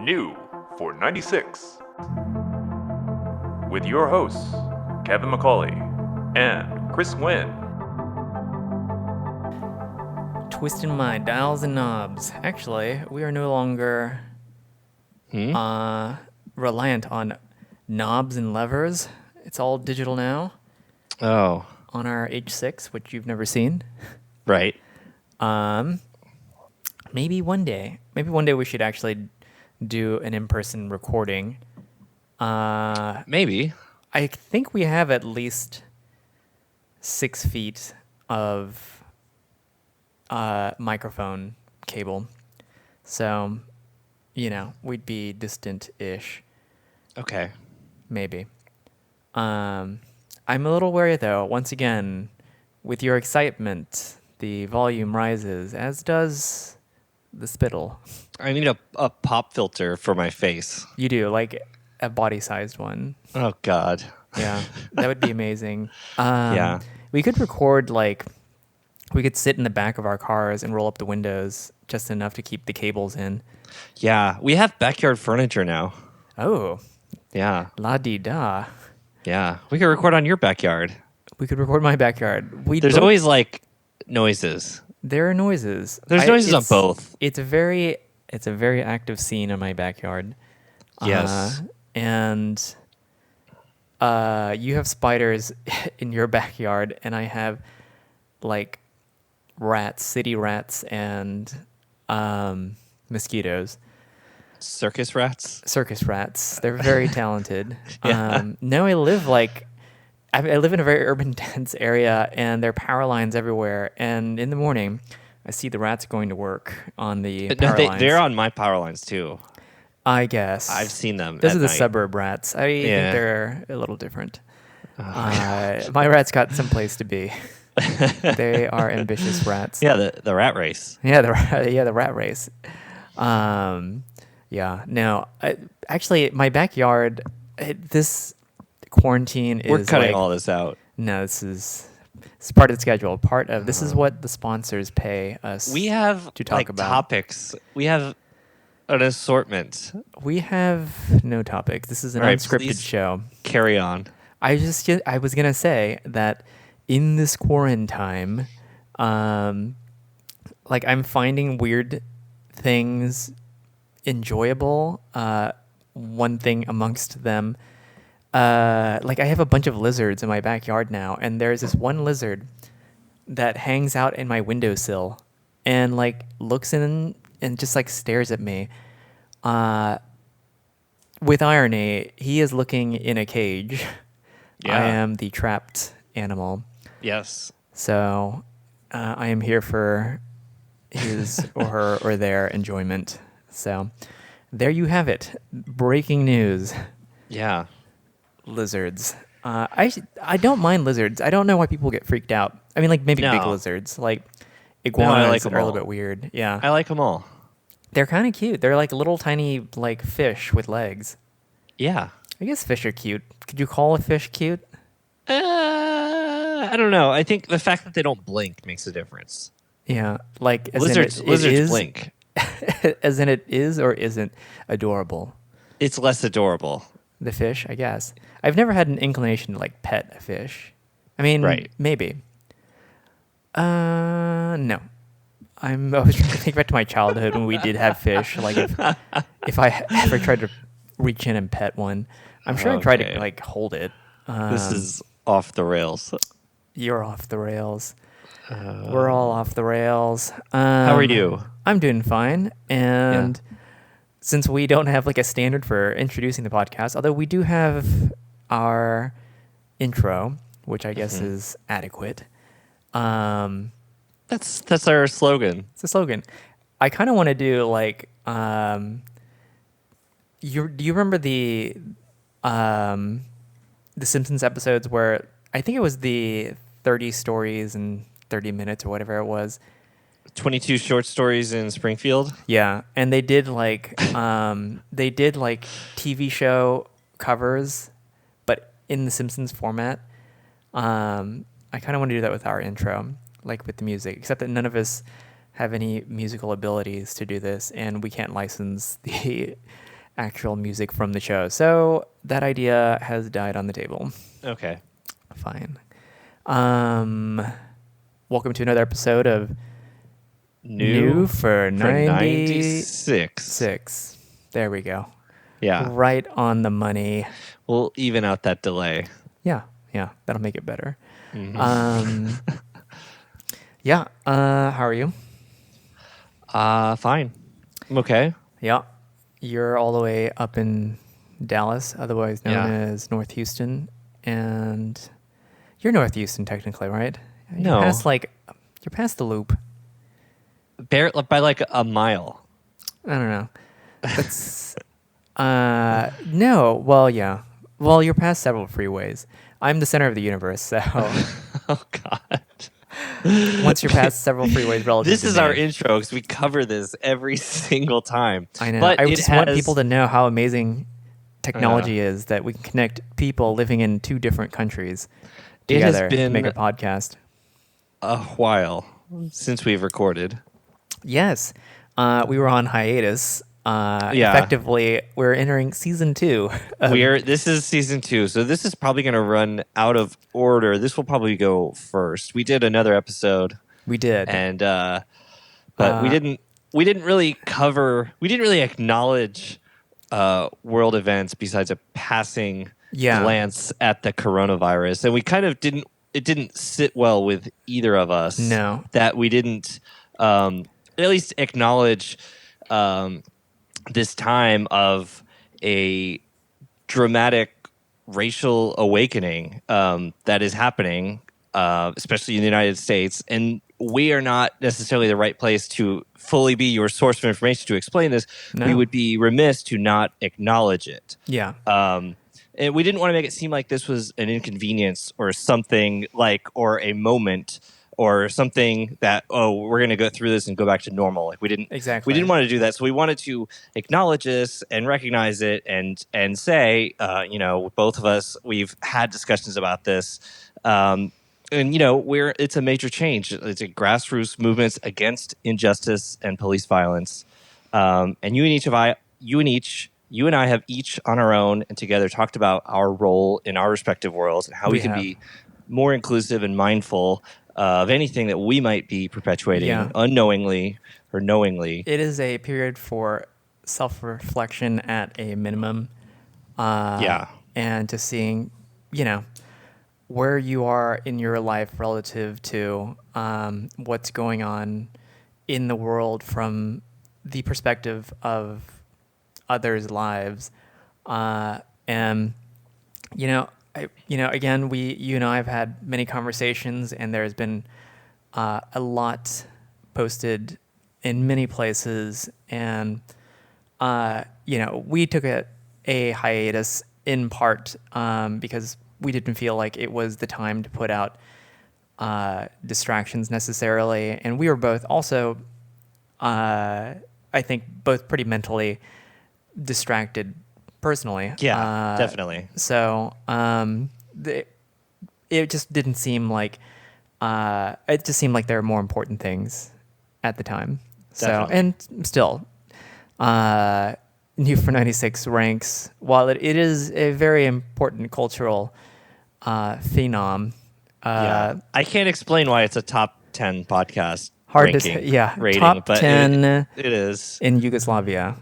New for 96. With your hosts, Kevin McCauley and Chris Nguyen. Twisting my dials and knobs. Actually, we are no longer reliant on knobs and levers. It's all digital now. Oh, On our H6, which you've never seen. right. Maybe one day we should actually do an in-person recording. Maybe. I think we have at least 6 feet of microphone cable. So, we'd be distant-ish. Okay. Maybe. I'm a little wary, though. Once again, with your excitement, the volume rises, as does the spittle. I need a pop filter for my face. You do, like a body-sized one. Oh, God. Yeah, that would be amazing. Yeah. We could record, we could sit in the back of our cars and roll up the windows just enough to keep the cables in. Yeah. We have backyard furniture now. Oh, Yeah. la-di-da. Yeah. We could record on your backyard. We could record my backyard. There's always, noises. There are noises. There's noises on both. It's a very active scene in my backyard. Yes. And you have spiders in your backyard, and I have rats, city rats, and mosquitoes. Circus rats? Circus rats. They're very talented. Yeah. No, I live in a very urban, dense area, and there are power lines everywhere. And in the morning, I see the rats going to work on the power lines. They're on my power lines, too. I guess. I've seen them. Those at are the night. suburb rats. I think Yeah. they're a little different. My rats got someplace to be. They are ambitious rats. Yeah, the rat race. Yeah, the rat race. Yeah. No, actually, my backyard. This quarantine We're is cutting all this out. No, it's part of the schedule. This is what the sponsors pay us. We have to talk about topics. We have an assortment. We have no topics. This is an All right, unscripted please show. Carry on. I was gonna say that in this quarantine, I'm finding weird things enjoyable. One thing amongst them, I have a bunch of lizards in my backyard now, and there's this one lizard that hangs out in my windowsill and looks in and just stares at me. With irony, he is looking in a cage. Yeah. I am the trapped animal. Yes. So I am here for his or her or their enjoyment. So there you have it. Breaking news. Yeah. Lizards. I don't mind lizards. I don't know why people get freaked out. I mean, maybe big No. lizards. Iguanas like 'em are a little all. bit weird. Yeah. I like them all. They're kind of cute. They're little tiny fish with legs. Yeah. I guess fish are cute. Could you call a fish cute? I don't know. I think the fact that they don't blink makes a difference. Yeah, as Lizards in it is, blink. as in it is or isn't adorable. It's less adorable. The fish, I guess. I've never had an inclination to pet a fish. I mean, Right. maybe. No. I was trying to think back to my childhood when we did have fish. If I ever tried to reach in and pet one, I'm sure I tried to hold it. This is off the rails. You're off the rails. We're all off the rails. How are you? I'm doing fine. And since we don't have a standard for introducing the podcast, although we do have our intro, which I guess is adequate. That's our slogan. It's a slogan. I kind of want to do do you remember the Simpsons episodes where I think it was the 30 stories in 30 minutes or whatever it was. 22 short stories in Springfield. Yeah, and they did TV show covers, but in the Simpsons format. I kind of want to do that with our intro, with the music, except that none of us have any musical abilities to do this, and we can't license the actual music from the show. So that idea has died on the table. Okay. Fine. Welcome to another episode of New for 96. 96. There we go. Yeah. Right on the money. We'll even out that delay. Yeah, that'll make it better. Mhm. Yeah. How are you? Fine. I'm okay. Yeah. You're all the way up in Dallas, otherwise known Yeah. as North Houston, and you're North Houston technically, right? No. You're past the loop. By like a mile. I don't know. That's no. Well, yeah. Well, you're past several freeways. I'm the center of the universe, so Oh, God. once you're past several freeways relative This to is me, our intro because we cover this every single time. I know. But I it just want has- people to know how amazing technology is that we can connect people living in two different countries It has together to been- make a podcast. a while since we've recorded. Yes. We were on hiatus. Yeah. Effectively, we're entering season 2. This is season 2, so this is probably going to run out of order. This will probably go first. We did another episode, We did. and but we didn't really acknowledge world events besides a passing Yeah. glance at the coronavirus, and we kind of didn't. It didn't sit well with either of us. No. That we didn't at least acknowledge this time of a dramatic racial awakening that is happening, especially in the United States. And we are not necessarily the right place to fully be your source of information to explain this. No. We would be remiss to not acknowledge it. Yeah. And we didn't want to make it seem like this was an inconvenience or something or a moment or something that, we're going to go through this and go back to normal. Like we didn't Exactly. We didn't want to do that. So we wanted to acknowledge this and recognize it and say, both of us, we've had discussions about this. And it's a major change. It's a grassroots movement against injustice and police violence. And you and I have each on our own and together talked about our role in our respective worlds and how we can be more inclusive and mindful of anything that we might be perpetuating unknowingly or knowingly. It is a period for self-reflection at a minimum. And to seeing, where you are in your life relative to what's going on in the world from the perspective of others' lives. And, again, you and I have had many conversations, and there's been a lot posted in many places. And, we took a hiatus in part because we didn't feel like it was the time to put out distractions necessarily. And we were both also, I think, both pretty mentally distracted personally. Yeah, definitely. So it just didn't seem like it just seemed like there were more important things at the time. Definitely. So and still, New for 96 ranks, while it is a very important cultural phenom. I can't explain why it's a top 10 podcast Hard ranking, to say, yeah. rating, Top but 10 it is. in Yugoslavia.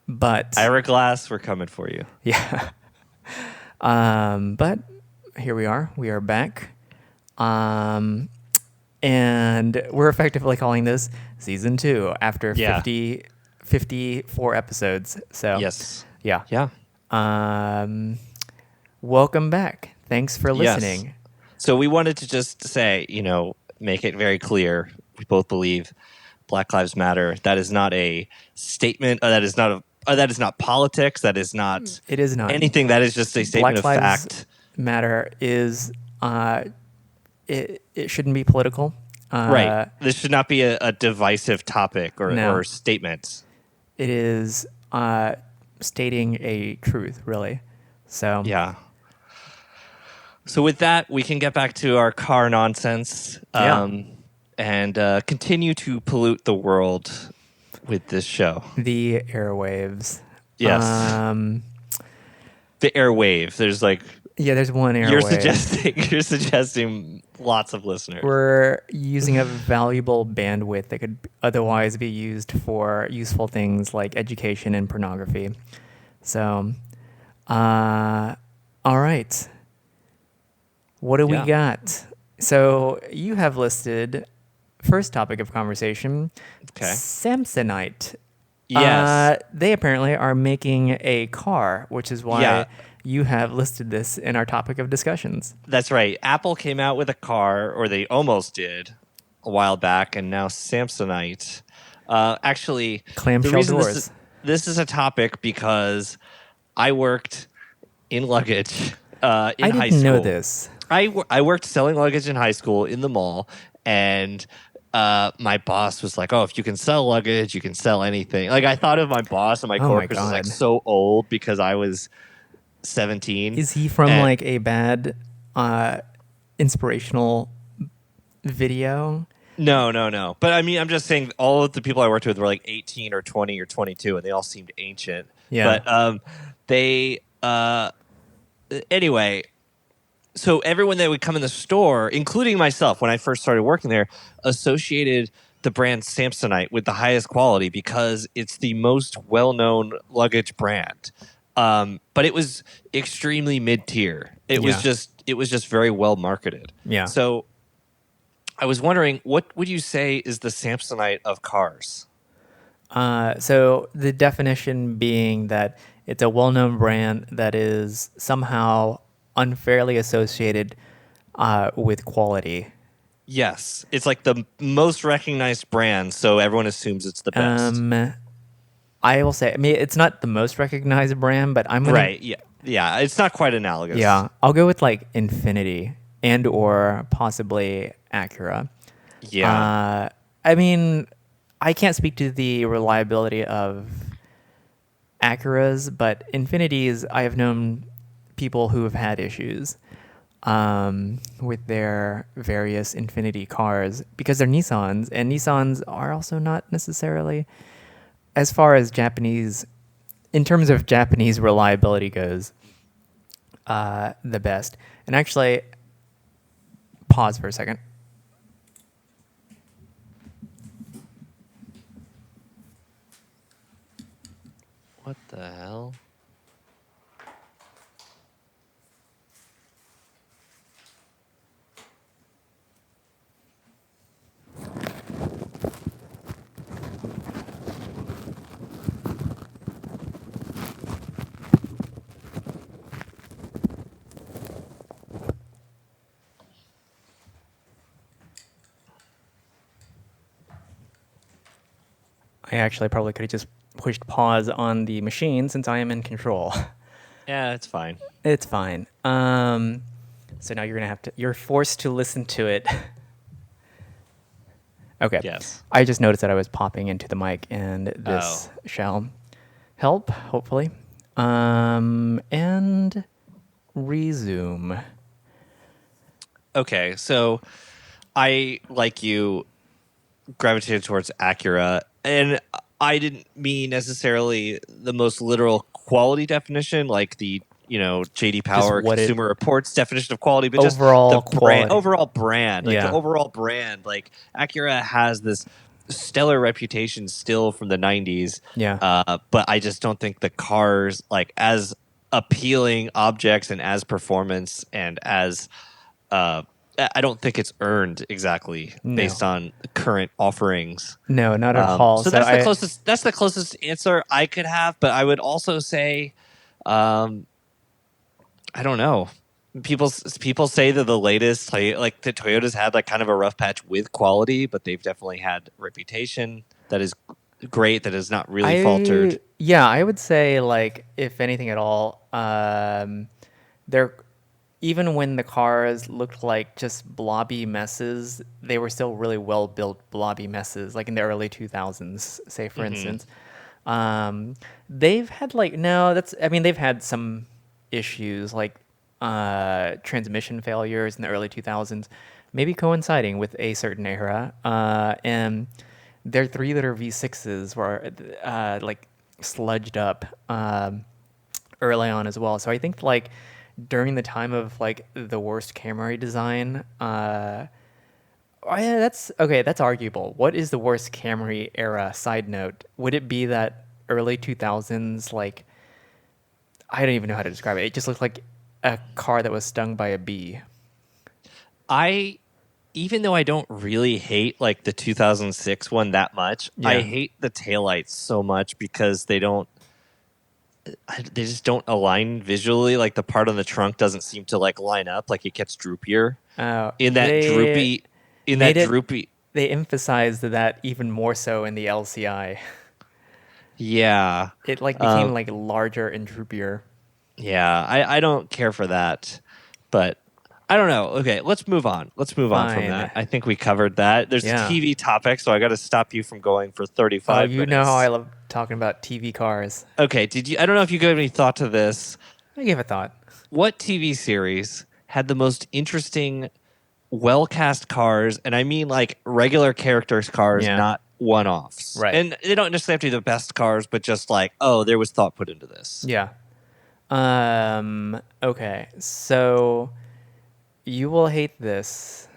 But Ira Glass, we're coming for you. yeah. But here we are. We are back. And we're effectively calling this season 2 after 54 episodes. So Yes. yeah. Yeah. Welcome back. Thanks for listening. Yes. So we wanted to just say, make it very clear. We both believe Black Lives Matter. That is not a statement. That is not politics. That is not. It is not anything. That is just a statement Black of Lives fact. Matter is it shouldn't be political. Right. This should not be a divisive topic No. or statement. It is stating a truth, really. So Yeah. So with that, we can get back to our car nonsense and continue to pollute the world with this show? The airwaves. Yes. The airwave. There's like Yeah, there's one you're airwave. suggesting lots of listeners. We're using a valuable bandwidth that could otherwise be used for useful things like education and pornography. So, all right. What do we Yeah. got? So you have listed first topic of conversation, Okay. Samsonite. Yes. They apparently are making a car, which is why Yeah. you have listed this in our topic of discussions. That's right. Apple came out with a car, or they almost did, a while back, and now Samsonite. Actually, the Clamshell reason doors. this is a topic because I worked in luggage in I high didn't school. know this. I worked selling luggage in high school in the mall, and my boss was like, "Oh, if you can sell luggage, you can sell anything." Like I thought of my boss and my Oh my coworkers as like God. so old because I was 17. Is he from And- like a bad inspirational video? No. But I mean, I'm just saying all of the people I worked with were like 18 or 20 or 22, and they all seemed ancient. Yeah. But they anyway. So everyone that would come in the store, including myself when I first started working there, associated the brand Samsonite with the highest quality because it's the most well-known luggage brand. But it was extremely mid-tier. It was just very well marketed. Yeah. So I was wondering, what would you say is the Samsonite of cars? So the definition being that it's a well-known brand that is somehow unfairly associated with quality. Yes, it's like the most recognized brand, so everyone assumes it's the best. I will say, I mean, it's not the most recognized brand, but I'm gonna, Right? Yeah. It's not quite analogous. yeah, I'll go with like Infinity and or possibly Acura. Yeah. I mean, I can't speak to the reliability of Acuras, but Infinities, I have known people who have had issues with their various Infinity cars because they're Nissans, and Nissans are also not necessarily, as far as Japanese, in terms of Japanese reliability goes, the best. And actually, pause for a second. What the hell? I actually probably could have just pushed pause on the machine since I am in control. Yeah, it's fine. It's fine. So now you're forced to listen to it. Okay. Yes. I just noticed that I was popping into the mic, and this shall help, hopefully. And resume. Okay, so I, like you, gravitated towards Acura, and I didn't mean necessarily the most literal quality definition, like the JD Power what it- Consumer Reports definition of quality, but Overall just the brand, quality. overall brand, like Yeah. the overall brand. Like Acura has this stellar reputation still from the 90s. Yeah. But I just don't think the cars, like as appealing objects and as performance and as I don't think it's earned exactly No. based on current offerings. No, not at all. So that's the closest. That's the closest answer I could have. But I would also say, I don't know. People say that the latest, like the Toyota's had like kind of a rough patch with quality, but they've definitely had reputation that is great. That has not really faltered. Yeah, I would say, like, if anything at all, they're, even when the cars looked like just blobby messes, they were still really well built blobby messes, like in the early 2000s, say for instance. They've had they've had some issues like transmission failures in the early 2000s, maybe coinciding with a certain era, and their 3-liter V6s were like sludged up early on as well. So I think like during the time of like the worst Camry design, oh, yeah, that's okay. That's arguable. What is the worst Camry era? Side note: would it be that early 2000s? Like, I don't even know how to describe it. It just looked like a car that was stung by a bee. I even though I don't really hate like the 2006 one that much, I Yeah. hate the taillights so much because they just don't align visually. Like the part on the trunk doesn't seem to like line up. Like it gets droopier in that They droopy. In made that it. droopy. They emphasized that even more so in the LCI. Yeah. It like became like larger and droopier. Yeah. I don't care for that, but I don't know. Okay, let's move on. Let's move on from Fine. that. I think we covered that. There's Yeah. a TV topic, so I got to stop you from going for 35 Oh, minutes. you know how I love talking about TV cars. Okay, I don't know if you gave any thought to this. I gave a thought. What TV series had the most interesting, well-cast cars, and I mean like regular characters cars, Yeah. not one-offs. Right. And they don't necessarily have to be the best cars, but just like, oh, there was thought put into this. Yeah. Okay. So you will hate this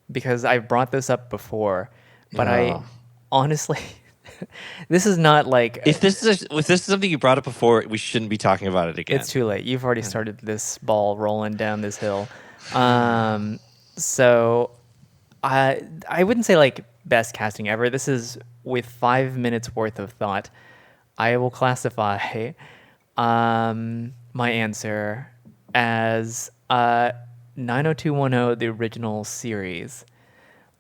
because I've brought this up before, but I Oh. honestly this is not like If this is something you brought up before, we shouldn't be talking about it again. it's too late. You've already started this ball rolling down this hill. So I wouldn't say like best casting ever. This is with 5 minutes worth of thought. I will classify my answer as 90210, the original series.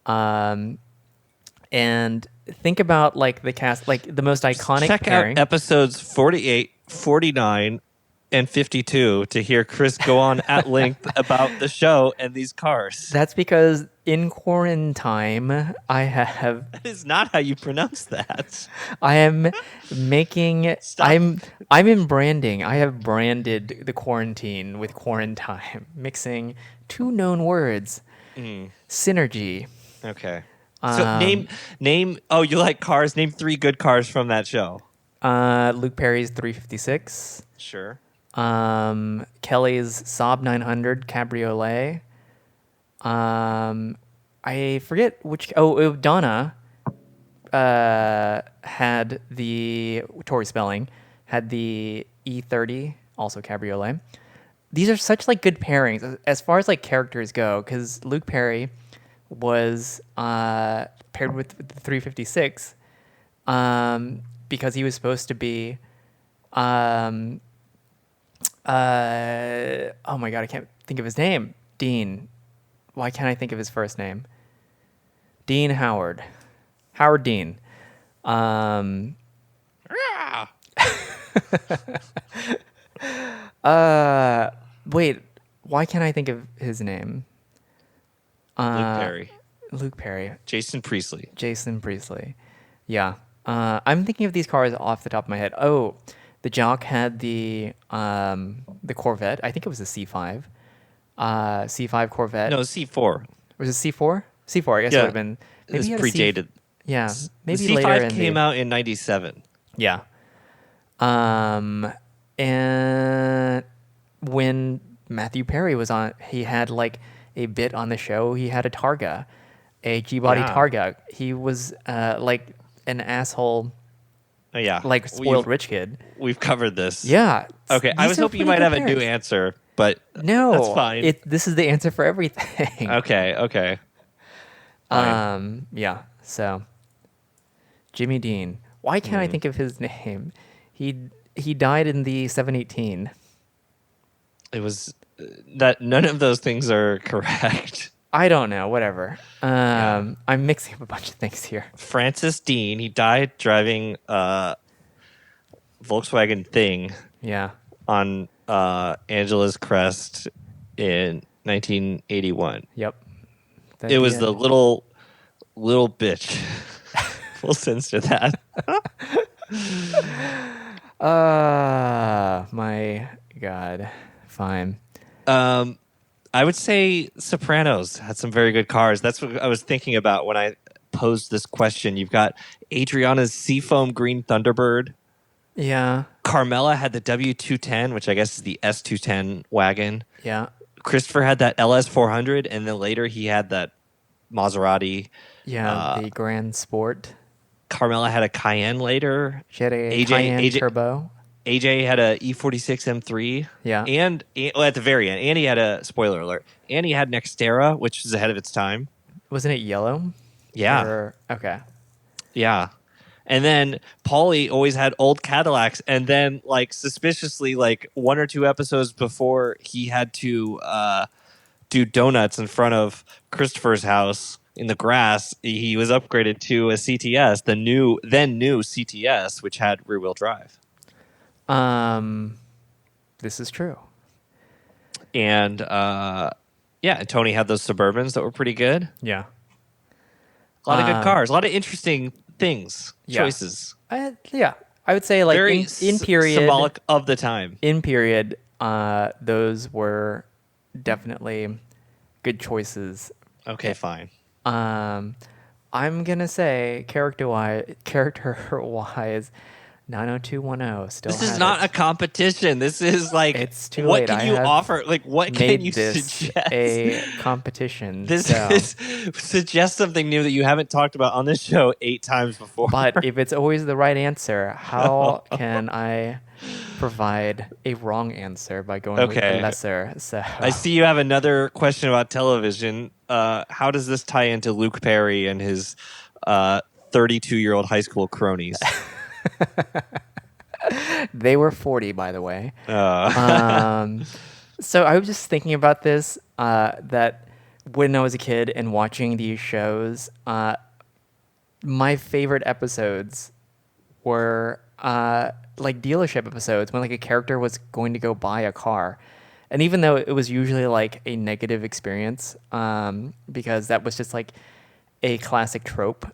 And think about like the cast, like the most iconic Check pairing. out episodes 48, 49, and 52 to hear Chris go on at length about the show and these cars. That's because in quarantine, I have That is not how you pronounce that. I am making Stop. I'm in branding. I have branded the quarantine with quarantine, mixing two known words. Synergy. Okay. So name. Oh, you like cars? Name 3 good cars from that show. Luke Perry's 356. Sure. Kelly's Saab 900 Cabriolet. I forget which. Oh, Donna had the Tori Spelling had the E30, also Cabriolet. These are such like good pairings as far as like characters go, because Luke Perry was paired with the 356 because he was supposed to be oh my god, I can't think of his name. Dean. Why can't I think of his first name? Dean Howard. Howard Dean. Wait, why can't I think of his name? Luke Perry. Luke Perry. Jason Priestley. Jason Priestley. Yeah. I'm thinking of these cars off the top of my head. Oh, the Jock had the Corvette. I think it was a C5. C5 Corvette. No, C4. Was it C4? C4, I guess it would have been. It was he had a C- predated. Yeah, maybe the later C5 in came out in 97. Yeah. And when Matthew Perry was on, he had like a bit on the show. He had a Targa, a G-body Yeah. Targa. He was like an asshole, Oh, yeah. like spoiled rich kid. We've covered this. Yeah. Okay. I These was are hoping you pretty might good have a new pairs. answer, but No, that's fine. This is the answer for everything. Okay. Fine. Yeah. So, Jimmy Dean. Why can't I think of his name? He died in the 718. It was that none of those things are correct. I don't know. Whatever. I'm mixing up a bunch of things here. Francis Dean, he died driving Volkswagen Thing Yeah. on Angela's Crest in 1981. Yep. It was the little bitch. We'll censor that. My God. Fine. I would say Sopranos had some very good cars. That's what I was thinking about when I posed this question. You've got Adriana's Seafoam Green Thunderbird. Yeah. Carmela had the W210, which I guess is the S210 wagon. Yeah. Christopher had that LS400, and then later he had that Maserati. Yeah. The Grand Sport. Carmela had a Cayenne later. She had a Cayenne Turbo. AJ had a E46 M3. Yeah. And well, at the very end, Annie had a spoiler alert. Annie had an Xterra, which is ahead of its time. Wasn't it yellow? Yeah. Okay. Yeah. And then Paulie always had old Cadillacs. And then, like, suspiciously, like 1 or 2 episodes before he had to do donuts in front of Christopher's house in the grass, he was upgraded to a CTS, the new CTS, which had rear-wheel drive. This is true. And and Tony had those Suburbans that were pretty good. Yeah. A lot of good cars, a lot of interesting things, choices. I would say like Very in period, symbolic of the time. In period, those were definitely good choices. Okay, fine. I'm gonna say character wise, 90210 still. This is not a competition. This is like it's too what late. can you offer? Like what can you suggest? A competition. This is suggest something new that you haven't talked about on this show 8 times before. But if it's always the right answer, how can I provide a wrong answer by going with the lesser? So I see you have another question about television. How does this tie into Luke Perry and his 32-year-old high school cronies? They were 40, by the way. So I was just thinking about this, that when I was a kid and watching these shows, my favorite episodes were like dealership episodes when like a character was going to go buy a car. And even though it was usually like a negative experience, because that was just like a classic trope,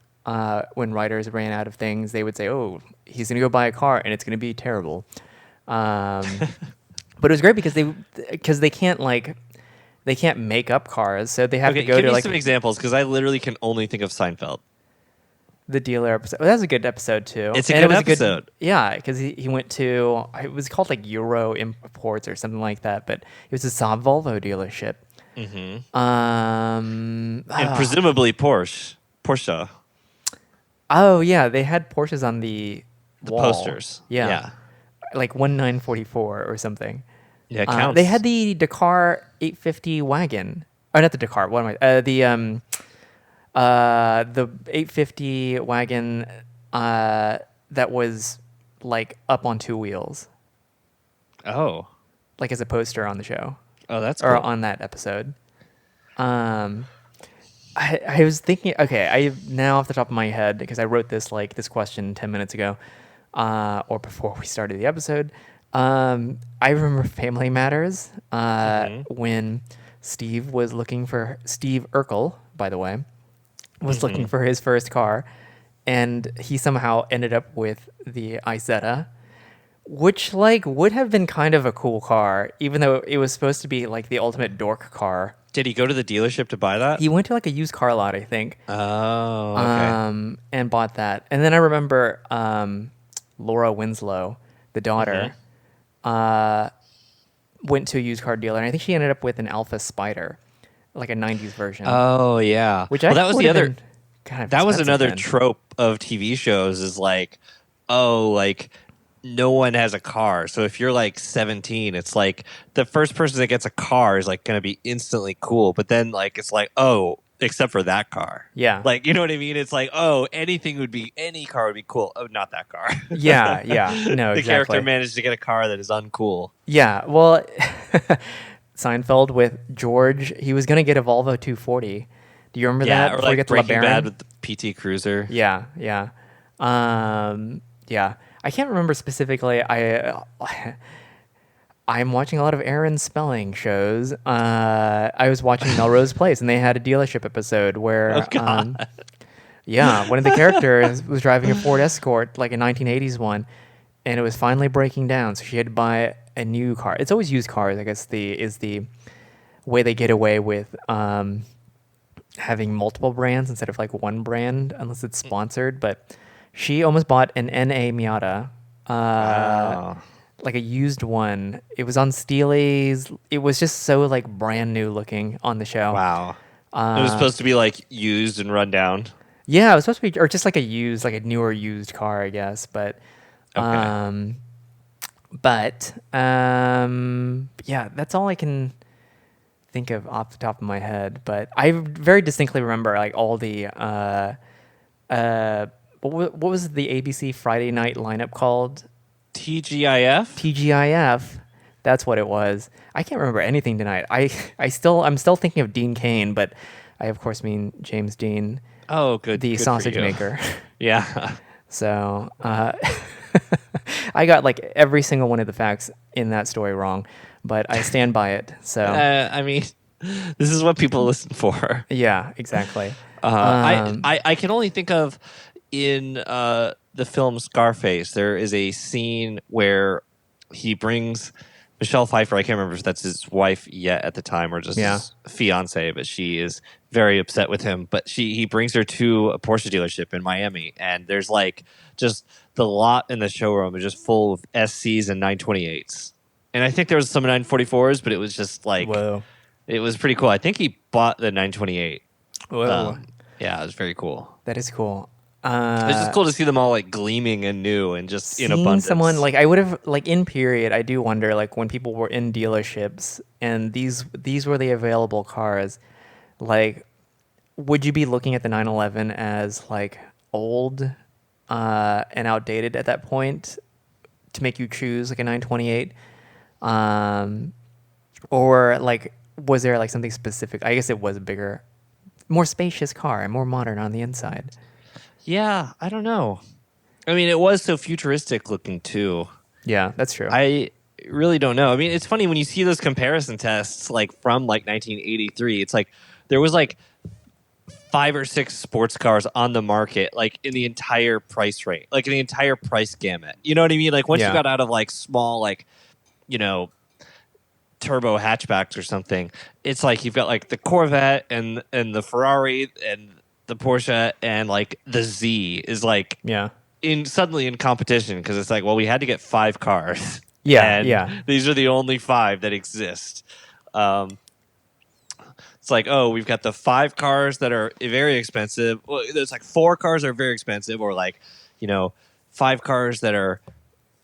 when writers ran out of things, they would say, "Oh, he's going to go buy a car, and it's going to be terrible." But it was great because they can't make up cars, so they have to go give to me like some examples because I literally can only think of Seinfeld. The dealer episode. Well, that was a good episode too. It's a good episode. Yeah, because he went to, it was called like Euro Imports or something like that, but it was a Saab Volvo dealership. Mm-hmm. And presumably Porsche. Oh yeah, they had Porsches on the wall. Posters. Yeah. Like 1944 or something. Yeah, it counts. They had the Dakar 850 wagon. Or not the Dakar. What am I? The 850 wagon that was like up on 2 wheels. Oh. Like as a poster on the show. Oh, that's cool. Or on that episode. I was thinking, okay, I now off the top of my head, because I wrote this question 10 minutes ago, or before we started the episode. I remember Family Matters, when Steve Urkel, by the way, was looking for his first car, and he somehow ended up with the Isetta, which like would have been kind of a cool car, even though it was supposed to be like the ultimate dork car. Did he go to the dealership to buy that? He went to like a used car lot, I think. Oh, okay. And bought that. And then I remember Laura Winslow, the daughter, went to a used car dealer, and I think she ended up with an Alpha Spider, like a 90s version. Oh, yeah. Which that was the other. Kind of that was another then. trope of TV shows is like, oh, like no one has a car. So if you're like 17, it's like the first person that gets a car is like going to be instantly cool. But then like it's like, oh, except for that car. Yeah. Like, you know what I mean? It's like, oh, any car would be cool. Oh, not that car. Yeah. No, the exactly. character managed to get a car that is uncool. Yeah. Well, Seinfeld with George, he was going to get a Volvo 240. Do you remember that? Or Before he like got to Breaking LeBaron? Bad with the PT Cruiser. Yeah. Yeah. I can't remember specifically. I'm watching a lot of Aaron Spelling shows. I was watching Melrose Place, and they had a dealership episode where, one of the characters was driving a Ford Escort, like a 1980s one, and it was finally breaking down, so she had to buy a new car. It's always used cars, I guess, is the way they get away with having multiple brands instead of like one brand, unless it's sponsored. But she almost bought an NA Miata, Wow. like a used one. It was on Steely's. It was just so like brand new looking on the show. Wow. It was supposed to be like used and run down. Yeah, it was supposed to be, or just like a used, like a newer used car, I guess. Okay. Yeah, that's all I can think of off the top of my head. But I very distinctly remember like all the uh, what was the ABC Friday night lineup called? TGIF? TGIF. That's what it was. I can't remember anything tonight. I'm still thinking of Dean Cain, but I of course mean James Dean, Oh, good. the Good for sausage you. maker. Yeah. So I got like every single one of the facts in that story wrong, but I stand by it. So I mean, this is what people listen for. yeah, exactly. I can only think of in the film Scarface, there is a scene where he brings Michelle Pfeiffer. I can't remember if that's his wife yet at the time or just Yeah. his fiance, but she is very upset with him. But he brings her to a Porsche dealership in Miami, and there's like just the lot in the showroom is just full of SCs and 928s. And I think there was some 944s, but it was just like Whoa. it was pretty cool. I think he bought the 928. Whoa. Yeah, it was very cool. That is cool. It's just cool to see them all like gleaming and new and just in Seeing abundance. someone like I would have like in period, I do wonder like when people were in dealerships and these were the available cars, like would you be looking at the 911 as like old and outdated at that point to make you choose like a 928? Or like was there like something specific? I guess it was a bigger, more spacious car and more modern on the inside. Yeah, I don't know. I mean, it was so futuristic looking too. Yeah, that's true. I really don't know. I mean, it's funny when you see those comparison tests like from like 1983. It's like there was like 5 or 6 sports cars on the market, like in the entire price range, like in the entire price gamut. You know what I mean? Like once you Yeah. got out of like small, like you know, turbo hatchbacks or something, it's like you've got like the Corvette and the Ferrari and the Porsche and like the Z is like yeah. suddenly in competition because it's like, well, we had to get 5 cars. Yeah, and yeah. these are the only 5 that exist. It's like, oh, we've got the 5 cars that are very expensive. Well, there's like 4 cars that are very expensive, or like, 5 cars that are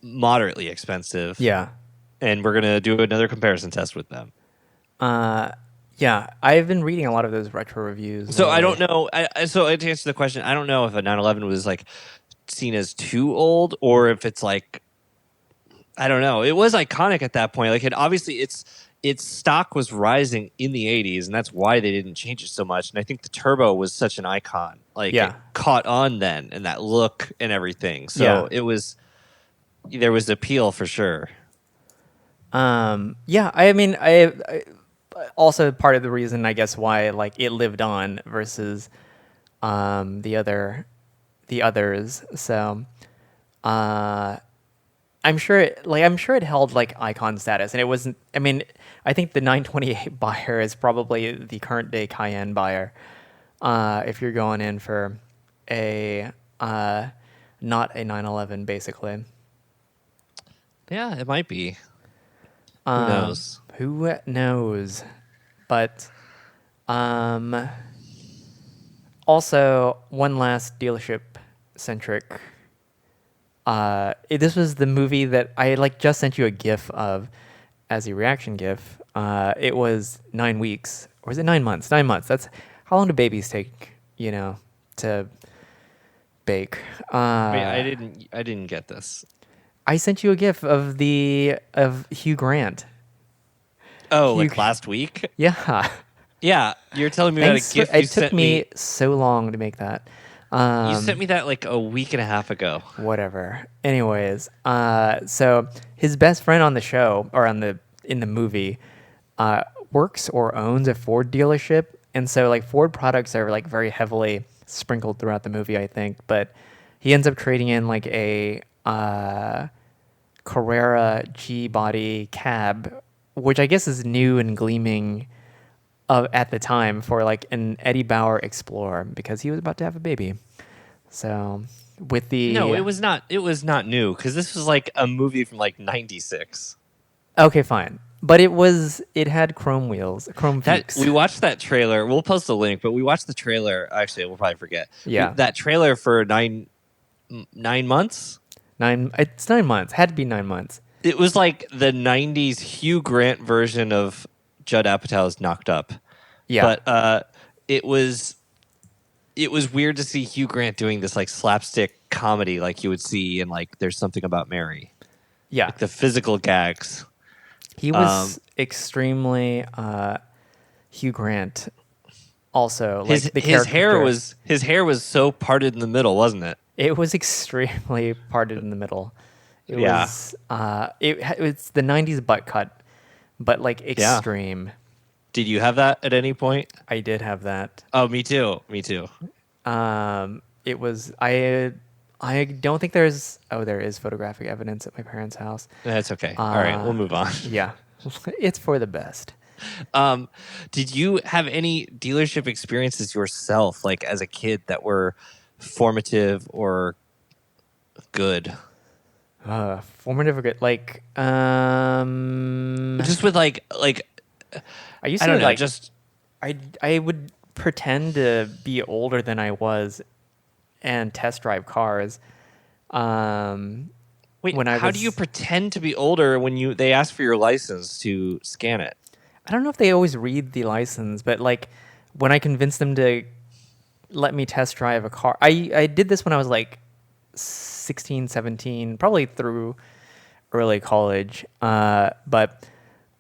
moderately expensive. Yeah. And we're gonna do another comparison test with them. Yeah, I've been reading a lot of those retro reviews. So I lately. don't know. So to answer the question, I don't know if a 911 was like seen as too old or if it's like, I don't know. It was iconic at that point. Like it obviously its stock was rising in the 80s, and that's why they didn't change it so much. And I think the turbo was such an icon. Like Yeah. it caught on then, and that look and everything. So Yeah. there was appeal for sure. Yeah, I mean, I also part of the reason I guess why like it lived on versus the others. So I'm sure it held like icon status, and it wasn't. I mean, I think the 928 buyer is probably the current day Cayenne buyer. If you're going in for a not a 911, basically. Yeah, it might be. Who knows? Who knows? But also one last dealership centric. This was the movie that I like just sent you a GIF of as a reaction GIF. It was 9 weeks, or is it 9 months? 9 months. That's how long do babies take? To bake. Wait, I didn't get this. I sent you a GIF of Hugh Grant. Oh, Hugh- like last week? Yeah. Yeah, you're telling me about a gift you It took sent me so long to make that. You sent me that like a week and a half ago. Whatever. Anyways, so his best friend on the show or in the movie works or owns a Ford dealership, and so like Ford products are like very heavily sprinkled throughout the movie, I think. But he ends up trading in like a Carrera G body cab, which I guess is new and gleaming at the time for like an Eddie Bauer Explorer because he was about to have a baby. So with the No, it was not. It was not new because this was like a movie from like '96. okay, fine, but it had chrome wheels, chrome That Fuchs. we watched that trailer. We'll post a link, but we watched the trailer. Actually, we'll probably forget. Yeah. That trailer for 9 months. It's 9 months. Had to be 9 months. It was like the '90s Hugh Grant version of Judd Apatow's Knocked Up. Yeah. But it was weird to see Hugh Grant doing this like slapstick comedy like you would see in like There's Something About Mary. Yeah. Like the physical gags. He was extremely Hugh Grant. Also, like his hair was so parted in the middle, wasn't it? It was extremely parted in the middle. It Yeah. was it's the '90s butt cut, but like extreme. Did you have that at any point? I did have that. Oh, me too. Me too. It was I don't think there is photographic evidence at my parents' house. That's okay. All right, we'll move on. Yeah, it's for the best. Did you have any dealership experiences yourself, like as a kid, that were formative or good? Formative or good? Like, Just with like I used I to don't know, like just I would pretend to be older than I was and test drive cars. wait. When How do you pretend to be older when they ask for your license to scan it? I don't know if they always read the license, but like when I convinced them to let me test drive a car, I did this when I was like 16, 17, probably through early college. But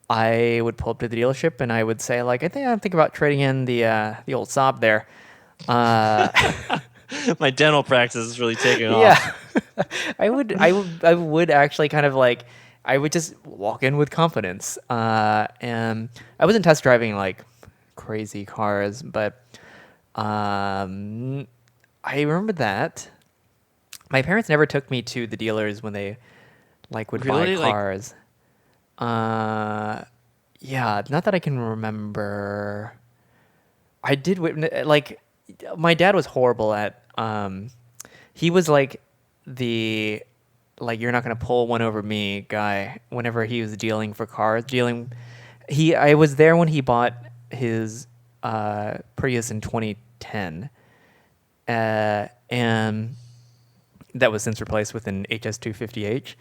I would pull up to the dealership and I would say like, I'm thinking about trading in the old Saab there. My dental practice is really taking off. Yeah, I would actually kind of like, I would just walk in with confidence. And I wasn't test driving like crazy cars, but I remember that my parents never took me to the dealers when they like would Really? buy cars. Yeah, not that I can remember. I did like my dad was horrible at he was like the like you're not going to pull one over me guy whenever he was dealing for cars. I was there when he bought his Prius in 2010. And that was since replaced with an HS250H.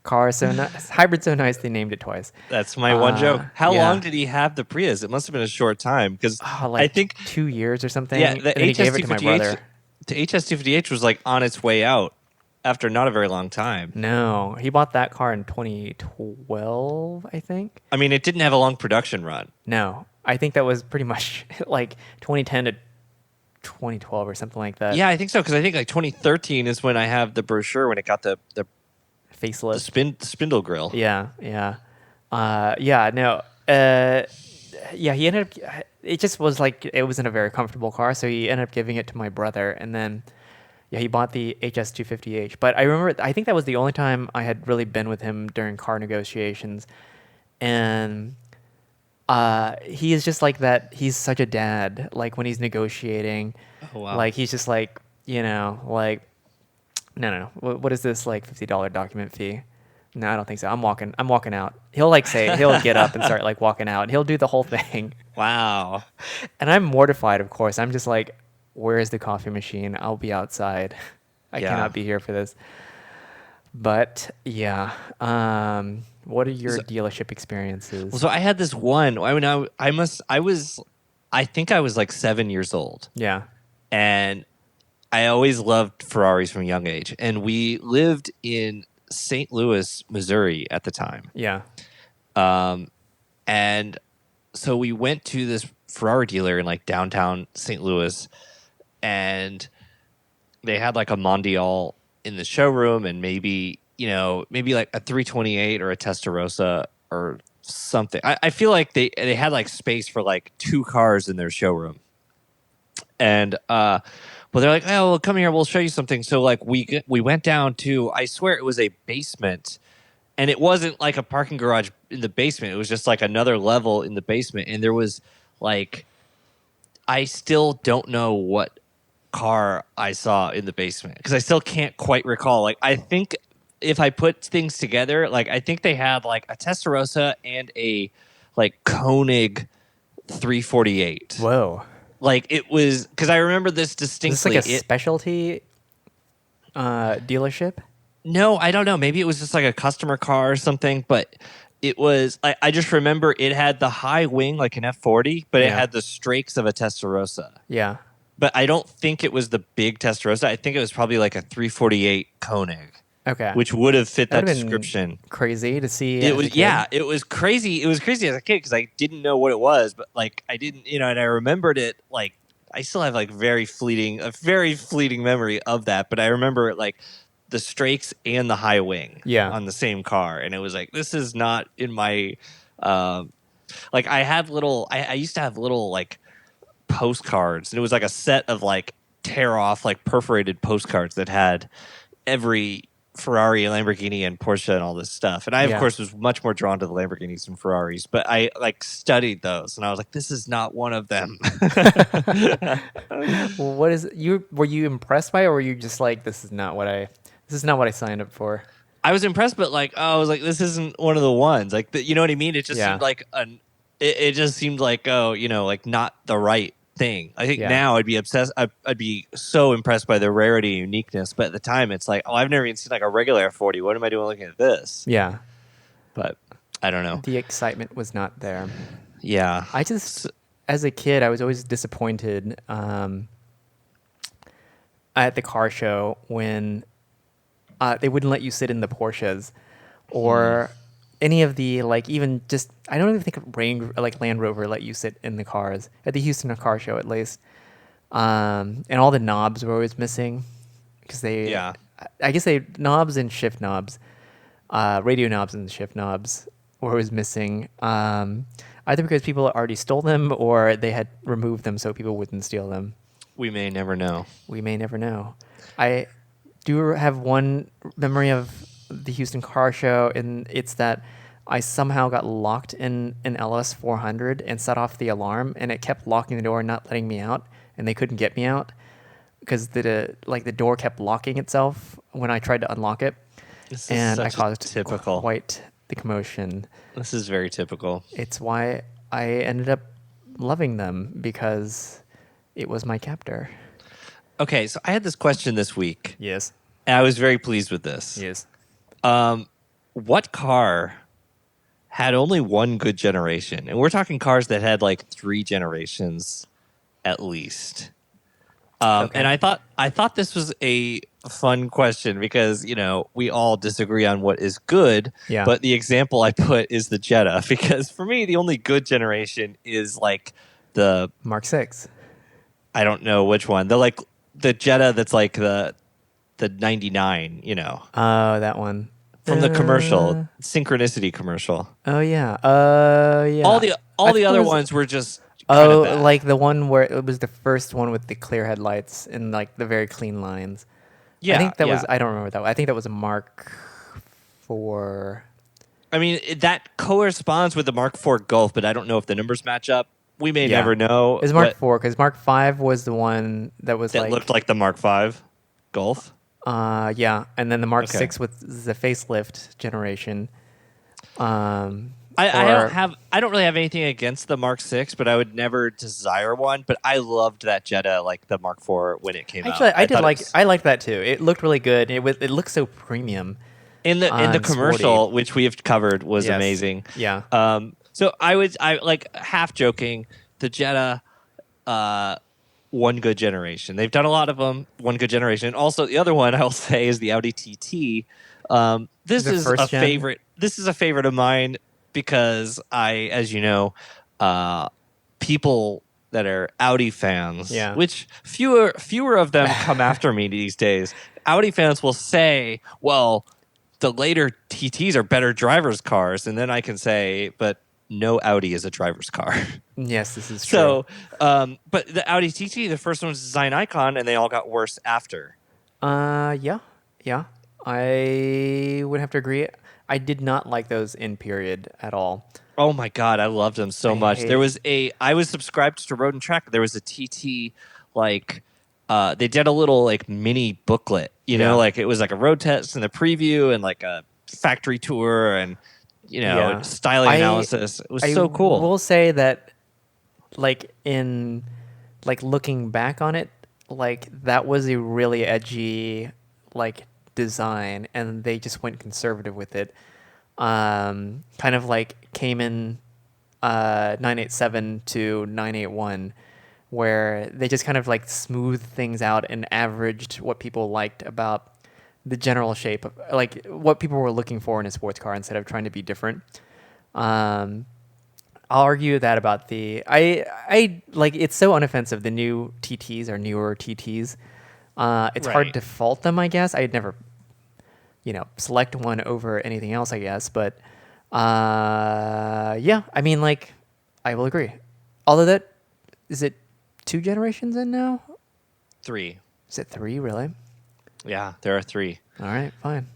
Car so nice, hybrid so nice they named it twice. That's my one joke. How yeah. long did he have the Prius? It must have been a short time because Like I think 2 years or something. yeah, the and he gave it to my brother. The HS250H was like on its way out after not a very long time. No, he bought that car in 2012, I think. I mean, it didn't have a long production run. No, I think that was pretty much like 2010 to 2012 or something like that. Yeah, I think so because I think like 2013 is when I have the brochure when it got the Facelift. spindle grill. Yeah. No. Yeah, he ended up. It just was like it wasn't a very comfortable car, so he ended up giving it to my brother, and then yeah, he bought the HS250H. But I remember, I think that was the only time I had really been with him during car negotiations, and he is just like that. He's such a dad. Like when he's negotiating, Oh, wow. like he's just like like. No. What is this like $50 document fee? No, I don't think so. I'm walking out. He'll get up and start like walking out. He'll do the whole thing. Wow. And I'm mortified, of course. I'm just like, where is the coffee machine? I'll be outside. I Yeah. cannot be here for this. But yeah. What are your dealership experiences? Well, so I had this one. I think I was like 7 years old. Yeah. And I always loved Ferraris from a young age. And we lived in St. Louis, Missouri at the time. Yeah. And so we went to this Ferrari dealer in like downtown St. Louis, and they had like a Mondial in the showroom, and maybe like a 328 or a Testarossa or something. I feel like they had like space for like two cars in their showroom. And well, they're like, oh, well, come here, we'll show you something. So like we went down to, I swear it was a basement and it wasn't like a parking garage in the basement. It was just like another level in the basement, and there was like I still don't know what car I saw in the basement because I still can't quite recall. Like I think if I put things together, like I think they had like a Testarossa and a like Koenig 348. Whoa. Like it was because I remember this Is this distinctly. like a specialty dealership? No, I don't know. Maybe it was just like a customer car or something, but it was. I just remember it had the high wing like an F40, but it Yeah. had the strakes of a Testarossa. Yeah. But I don't think it was the big Testarossa. I think it was probably like a 348 Koenig, Okay. which would have fit that That would've been description. crazy to see. It as was a kid. yeah, it was crazy. It was crazy as a kid because I didn't know what it was, but like I didn't, and I remembered it like I still have like a very fleeting memory of that, but I remember it like the strakes and the high wing Yeah. on the same car, and it was like this is not in my like I used to have little like postcards, and it was like a set of like tear off like perforated postcards that had every Ferrari, Lamborghini, and Porsche and all this stuff. And I, of Yeah. course, was much more drawn to the Lamborghinis and Ferraris, but I like studied those, and I was like, this is not one of them. Well, what is you? Were you impressed by it, or were you just like, this is not what I signed up for? I was impressed, but like, I was like, this isn't one of the ones. Like, you know what I mean? It just Yeah. seemed like it just seemed like, oh, like not the right thing. I think Yeah. now I'd be obsessed. I'd be so impressed by the rarity and uniqueness. But at the time, it's like, oh, I've never even seen like a regular F40. What am I doing looking at this? Yeah. But I don't know. The excitement was not there. Yeah. I just, as a kid, I was always disappointed at the car show when they wouldn't let you sit in the Porsches or any of the, like, even just, I don't even think Land Rover let you sit in the cars at the Houston Car Show, at least. And all the knobs were always missing because I guess knobs and shift knobs, radio knobs and shift knobs were always missing. Either because people already stole them or they had removed them so people wouldn't steal them. We may never know. We may never know. I do have one memory of the Houston Car Show, and it's that I somehow got locked in an LS 400 and set off the alarm, and it kept locking the door and not letting me out, and they couldn't get me out because the door kept locking itself when I tried to unlock it, This is and I such a caused typical. quite the commotion. This is very typical. It's why I ended up loving them, because it was my captor. Okay, so I had this question this week, Yes. and I was very pleased with this. Yes. What car had only one good generation? And we're talking cars that had like 3 generations at least. Okay. And I thought this was a fun question because, we all disagree on what is good. Yeah. But the example I put is the Jetta, because for me, the only good generation is like the, Mark 6. I don't know which one. The Jetta that's like the 99, Oh, that one. from the commercial, Synchronicity commercial. Oh yeah. Yeah. All I the think other it was- ones were just kind of bad. like the one where it was the first one with the clear headlights and like the very clean lines. Yeah, I think that yeah. was. I don't remember that one. I think that was a Mark 4. I mean, that corresponds with the Mark IV Golf, but I don't know if the numbers match up. We may Yeah. never know. It was Mark but 4 because Mark 5 was the one that was that looked like the Mark V Golf. Yeah, and then the Mark Okay. 6 with the facelift generation. I don't really have anything against the Mark VI, but I would never desire one. But I loved that Jetta, like the Mark IV when it came Actually, out. I did thought it like. was- I liked that too. It looked really good. It looked so premium. in the and commercial, sporty. which we have covered, was Yes. amazing. Yeah. So I like half joking, the Jetta, one good generation. They've done a lot of them, one good generation. And also the other one I'll say is the Audi TT. This The is first a gen? favorite. This is a favorite of mine because as you know, people that are Audi fans, Yeah. which fewer of them come after me these days. Audi fans will say, well, the later TTs are better driver's cars. And then I can say, but no Audi is a driver's car. Yes, this is true. So, but the Audi TT, the first one was Design Icon, and they all got worse after. Yeah. I would have to agree. I did not like those in period at all. Oh my god, I loved them so I much. hate. I was subscribed to Road and Track. There was a TT like they did a little like mini booklet, Yeah. like it was like a road test and a preview and like a factory tour and Yeah. styling analysis. It was I so cool. will say that, like in, like looking back on it, like that was a really edgy, like design, and they just went conservative with it. Kind of like came in 987 to 981, where they just kind of like smoothed things out and averaged what people liked about the general shape of like what people were looking for in a sports car instead of trying to be different. Um, I'll argue that about I like it's so unoffensive. The new TTs or newer TTs. It's hard Right. to fault them, I guess. I'd never, select one over anything else, I guess. But yeah, I mean, like, I will agree. Although that is it 2 generations in now? 3. Is it 3 really? Yeah, there are 3. All right, fine.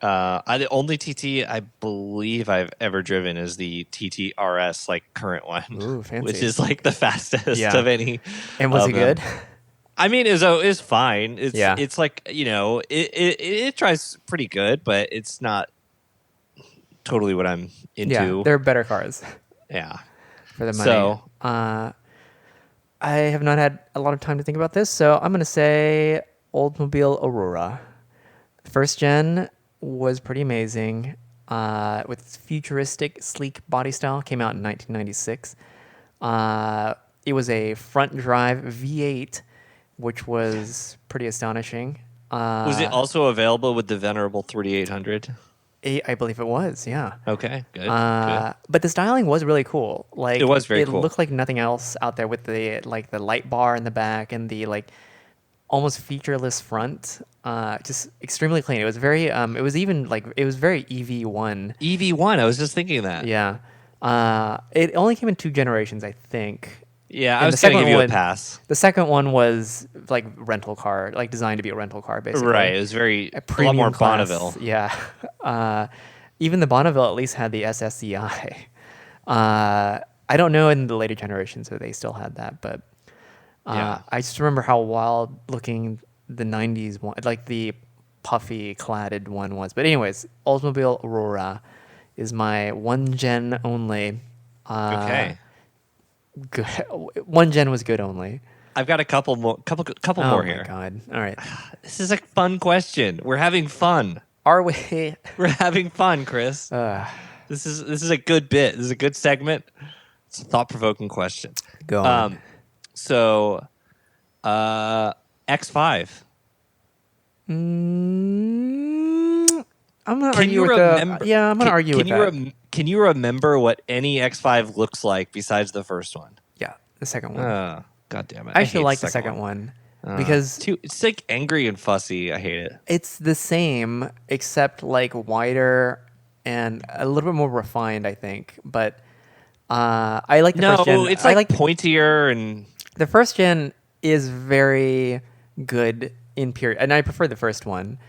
The only TT I believe I've ever driven is the TT RS, like current one, Ooh, fancy. which is like the fastest Yeah. of any. And was of it them. good? I mean, it's fine. Yeah. It's like it tries pretty good, but it's not totally what I'm Yeah, into. there are better cars Yeah. for the money. So I have not had a lot of time to think about this, so I'm going to say Oldsmobile Aurora. First gen was pretty amazing with its futuristic, sleek body style. Came out in 1996. It was a front drive V8, which was pretty astonishing. was it also available with the venerable 3800? I believe it was, yeah. Okay, good. Good. But the styling was really cool. Like It was very cool. It looked like nothing else out there with the light bar in the back and the like almost featureless front. Just extremely clean. It was very it was very EV1. EV1. I was just thinking that. Yeah. It only came in 2 generations, I think. Yeah, And I the was going to second give you a one- pass. The second one was like rental car, like designed to be a rental car, basically. Right. It was a lot Premium more class. Bonneville. Yeah. Even the Bonneville at least had the SSCI. I don't know in the later generations if they still had that, but Yeah. I just remember how wild looking the 90s one, like the puffy cladded one was. But anyways, Oldsmobile Aurora is my 1 gen only. Okay. Good. 1 gen was good only. I've got a couple more Oh more my here. god. All right. This is a fun question. We're having fun. Are we? We're having fun, Chris. This is a good bit. This is a good segment. It's a thought-provoking question. Go on. So, X5. I'm gonna Can argue you with remember? yeah, I'm gonna argue with that. Can you remember what any X5 looks like besides the first one? Yeah, the second one. God damn it! I hate actually like the second one because it's like angry and fussy. I hate it. it's the same except like wider and a little bit more refined, I think. But I like the first gen. It's I like like pointier and the first gen is very good in period, and I prefer the first one.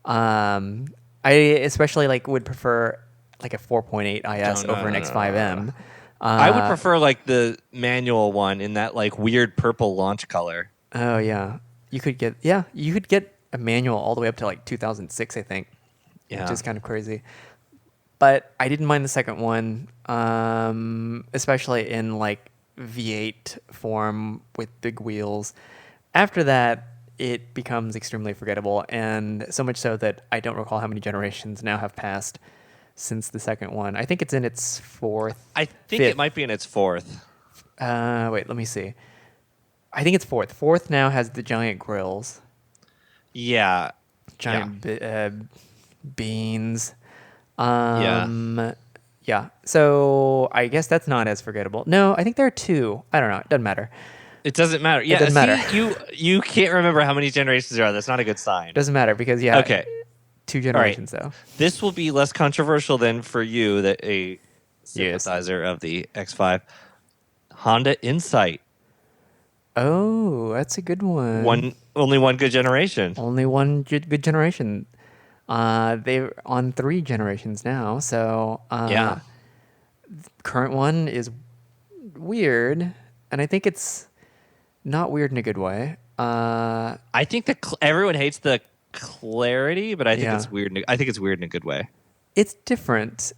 I especially would prefer like a 4.8 IS No, no, over an no, no, X5M. I would prefer like the manual one in that like weird purple launch color. Oh yeah, you could get a manual all the way up to like 2006, I think. Yeah. Which is kind of crazy. But I didn't mind the second one, especially in like V8 form with big wheels. After that, it becomes extremely forgettable, and so much so that I don't recall how many generations now have passed since the second one. I think it's in its fourth. I think fifth. it might be in its fourth. Wait, let me see. I think it's fourth. Fourth now has the giant grills, Yeah. giant beans. Yeah. Yeah. So I guess that's not as forgettable. No, I think there are 2. I don't know. It doesn't matter. It doesn't matter. Yeah, doesn't matter. You can't remember how many generations there are. That's not a good sign. Doesn't matter because yeah. Okay. 2 generations though. This will be less controversial than for you, that a sympathizer of the X5. Honda Insight. Oh, that's a good one. Only one good generation. Only one good generation. They're on 3 generations now, so Yeah. current one is weird, and I think it's not weird in a good way. I think everyone hates the clarity, but I think Yeah. it's weird. I think it's weird in a good way. It's different.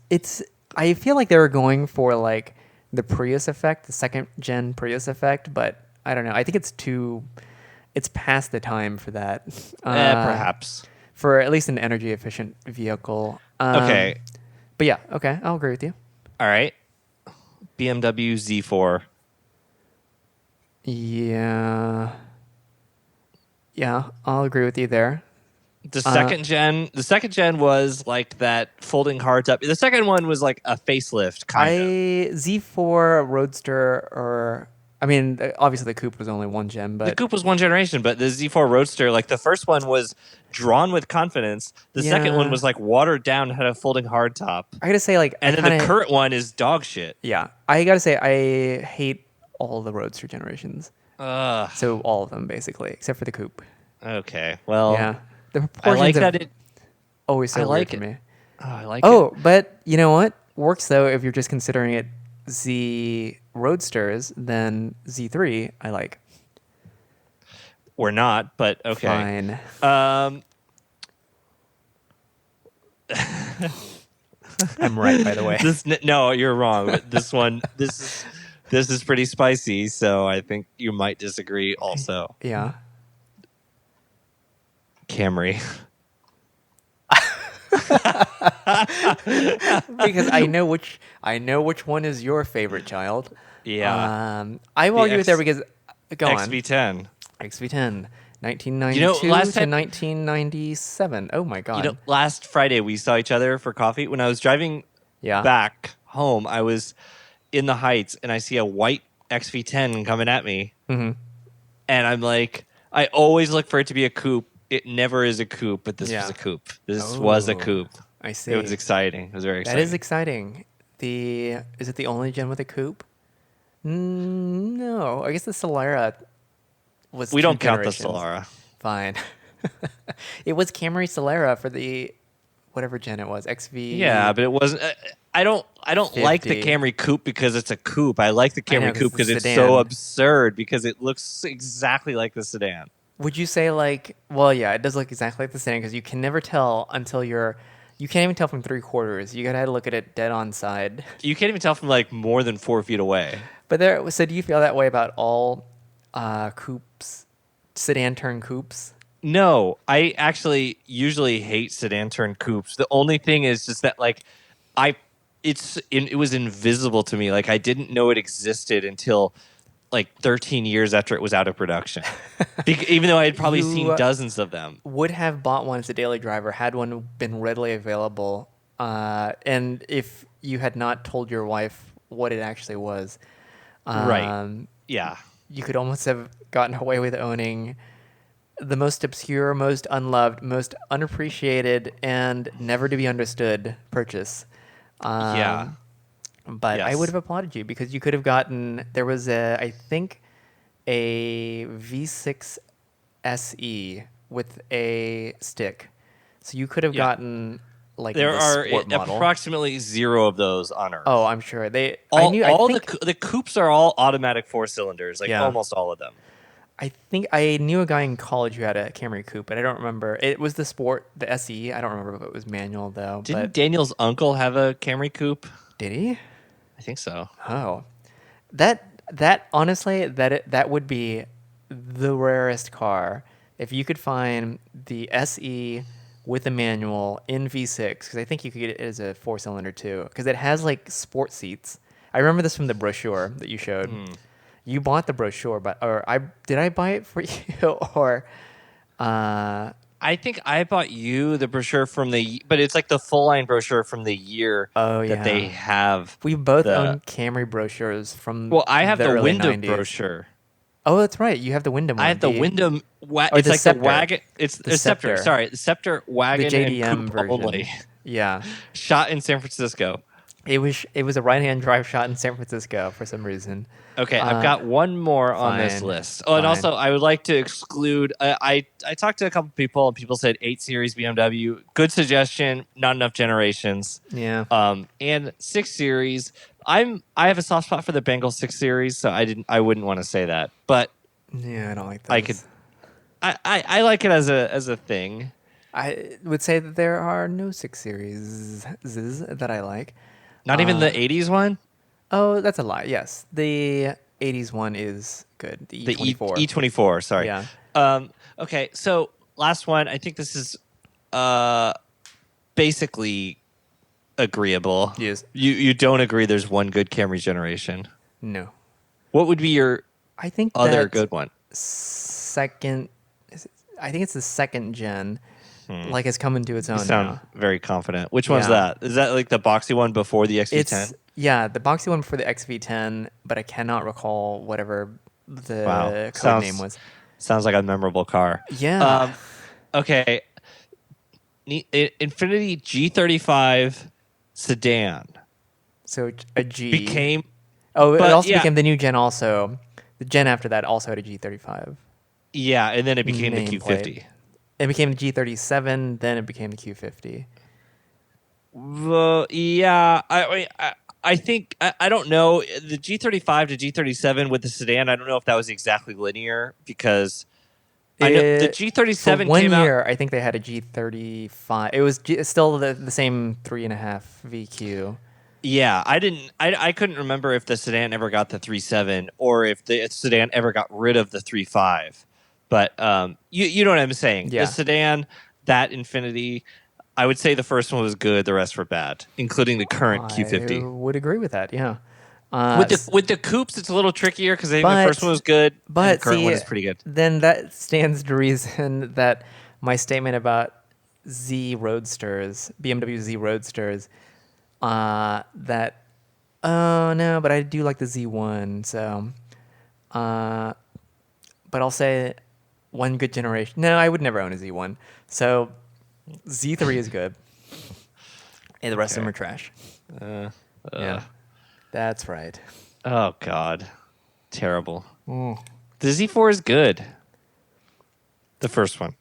I feel like they were going for like the Prius effect, the second gen Prius effect, but I don't know. I think it's past the time for that. Perhaps. For at least an energy efficient vehicle. Okay. But yeah, okay, I'll agree with you. All right. BMW Z4. Yeah. Yeah, I'll agree with you there. The second gen was like that folding hardtop. The second one was like a facelift, kind of. Z4 Roadster, or I mean, obviously the coupe was only 1 gen, The but coupe was one generation, but the Z4 Roadster, like the first one was drawn with confidence. The second one Yeah. was like watered down, had a folding hardtop. I gotta say, like, And I then kinda, the current one is dog shit. yeah, I gotta say, I hate all the Roadster generations. Ugh. So all of them basically, except for the coupe. Okay. Well, Yeah, the I proportions like have that it. always so I weird like to it. me. Oh, I like Oh, it. but you know what? Works though if you're just considering it Z Roadsters, then Z3 I like. We're not, but okay. Fine. I'm right, by the way. No, you're wrong. But this is pretty spicy. So I think you might disagree. Also, Yeah. Camry. Because I know which one is your favorite child. Yeah. I will The argue with there because go on. XV10. XV10, 1992 You know, last to time- 1997. Oh my god. You know, last Friday we saw each other for coffee. When I was driving Yeah. back home, I was in the Heights and I see a white XV10 coming at me. Mm-hmm. And I'm like, I always look for it to be a coupe. It never is a coupe, but this Yeah. was a coupe. This was a Oh, coupe. I see. It was exciting. It was very That exciting. is exciting. Is it the only gen with a coupe? No, I guess the Solara was. We 2 don't count the generations. Solara. Fine. It was Camry Solara for the whatever gen it was. XV. Yeah, but it wasn't. I don't like the 50. Camry coupe because it's a coupe. I like the I know, Camry 'cause coupe it's a because it's sedan. so absurd because it looks exactly like the sedan. Would you say like? Well, yeah, it does look exactly like the sedan because you can never tell until you can't even tell from 3/4. You gotta look at it dead on side. You can't even tell from like more than 4 feet away. But so do you feel that way about all coupes, sedan turn coupes? No, I actually usually hate sedan turn coupes. The only thing is just that like it was invisible to me. Like I didn't know it existed until like 13 years after it was out of production. Even though I had probably seen dozens of them. Would have bought one as a daily driver had one been readily available, and if you had not told your wife what it actually was, Right. Yeah. you could almost have gotten away with owning the most obscure, most unloved, most unappreciated, and never to be understood purchase. Yeah. But I Yes. would have applauded you because you could have gotten. There was I think, a V6 SE with a stick, so you could have Yeah. gotten like There the are sport model. approximately 0 of those on Earth. Oh, I'm sure they. All, I knew. all I think, the coupes are all automatic 4 cylinders, like Yeah. almost all of them. I think I knew a guy in college who had a Camry coupe, but I don't remember. It was the sport, the SE. I don't remember if it was manual though. Didn't but Daniel's uncle have a Camry coupe? did he? I think so. Oh, that honestly, that would be the rarest car if you could find the SE with a manual in V6, because I think you could get it as a 4-cylinder too, because it has like sport seats. I remember this from the brochure that you showed. You bought the brochure, but did I buy it for you or? I think I bought you the brochure but it's like the full line brochure from the year Oh, that they yeah. have. We both the- own Camry brochures from. Well, I have the early Wyndham 90s. brochure. Oh, that's right. You have the Wyndham one. I have the Wyndham. or It's the like Scepter. the wagon. It's The the Scepter. Scepter. Sorry, the Scepter wagon the JDM and coupe version. only. Yeah. Shot in San Francisco. It was a right-hand drive shot in San Francisco for some reason. Okay, I've got one more on this fine, list. Oh, and fine. also I would like to exclude. I talked to a couple people, and people said 8 Series BMW. Good suggestion. Not enough generations. Yeah. And 6 Series. I have a soft spot for the Bengal 6 Series, so I wouldn't want to say that, but Yeah, I don't like those. I could. I like it as a thing. I would say that there are no 6 series that I like. Not even the 80s one. Oh, that's a lie. Yes, the 80s one is good. The The E24. E24. Sorry. Yeah. Okay, so last one. I think this is basically agreeable. Yes. You don't agree there's one good Camry generation. No. What would be your I think other that good one? second. I think it's the second gen. Like it's coming to its own You sound now. very confident. Which one's Yeah. that? Is that like the boxy one before the XV10? Yeah, the boxy one for the XV10, but I cannot recall whatever the Wow. code Sounds- name was. Sounds like a memorable car. Yeah. Okay. Infinity G35 sedan So a G became Oh, it but also yeah. became the new gen. Also, the gen after that also had a G35. and then it became the Nameplate. Q50. It became the G37, then it became the Q50. Yeah, I think I don't know the G35 to G37 with the sedan. I don't know if that was exactly linear because I know the G37 for one came out. year, I think they had a G35. It was still the same 3.5 VQ. Yeah, I couldn't remember if the sedan ever got the 3.7 or if the sedan ever got rid of the 3.5. But you know what I'm saying. Yeah. The sedan, that Infinity, I would say the first one was good. The rest were bad, including the current I Q50. would agree with that. Yeah. With the coupes, it's a little trickier because I think the But- first one was good, and But the current one see, is pretty good. Then that stands to reason that my statement about Z Roadsters, BMW Z Roadsters, that oh no, but I do like the Z1. So, but I'll say one good generation. No, I would never own a Z1. So Z3 is good, and the rest of them are trash. Yeah, that's right. Oh God, terrible. The Z4 is good. The first one.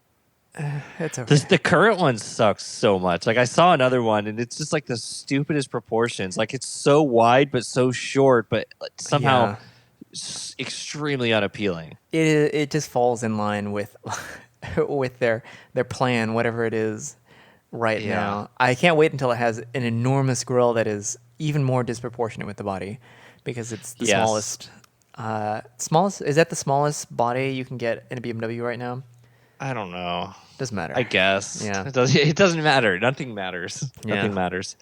It's okay. The current one sucks so much. Like I saw another one, and it's just like the stupidest proportions. Like it's so wide but so short, but somehow extremely unappealing. It just falls in line with with their plan, whatever it is right Yeah. now. I can't wait until it has an enormous grille that is even more disproportionate with the body, because it's the Yes. smallest. Smallest is that the smallest body you can get in a BMW right now? I don't know. Doesn't matter. I guess. Yeah. It doesn't matter. Nothing matters. Yeah. Nothing matters.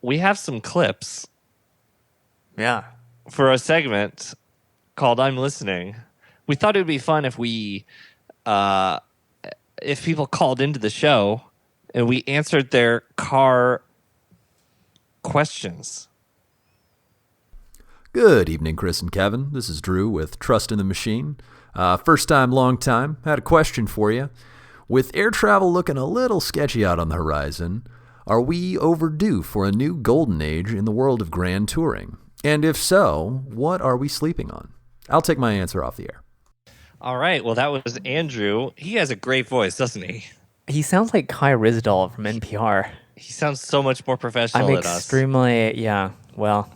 We have some clips Yeah. for a segment called "I'm Listening." We thought it would be fun if if people called into the show and we answered their car questions. Good evening, Chris and Kevin. This is Drew with Trust in the Machine. First time, long time. Had a question for you. With air travel looking a little sketchy out on the horizon, are we overdue for a new golden age in the world of grand touring? And if so, what are we sleeping on? I'll take my answer off the air. All right. Well, that was Andrew. He has a great voice, doesn't he? He sounds like Kai Rizdal from NPR. He sounds so much more professional I'm than us. extremely yeah. Well,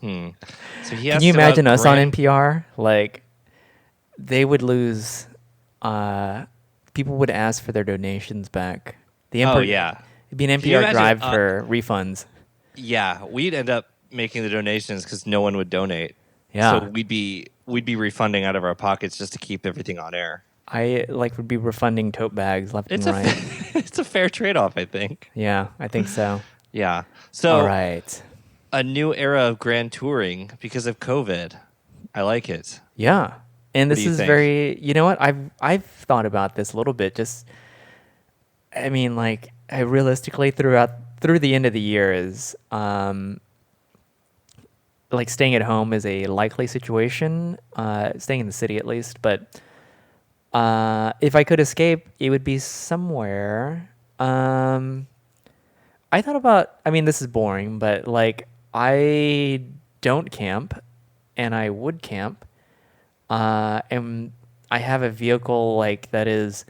So he can asked you about imagine us on grand- NPR? Like, they would lose. People would ask for their donations back. The Oh Emperor, yeah, it'd be an Can you NPR drive imagine, for refunds. yeah. We'd end up making the donations because no one would donate. Yeah. So we'd be refunding out of our pockets just to keep everything on air. I would be refunding tote bags left It's and a right. it's a fair trade off, I think. Yeah, I think so. Yeah. So All right. a new era of grand touring because of COVID. I like it. Yeah. And What this do you is think? very, you know what? I've thought about this a little bit. Just, I mean, like, I realistically through the end of the year is, like, staying at home is a likely situation. Staying in the city at least, but if I could escape, it would be somewhere. I thought about, I mean, this is boring, but like I don't camp and I would camp. And I have a vehicle like that is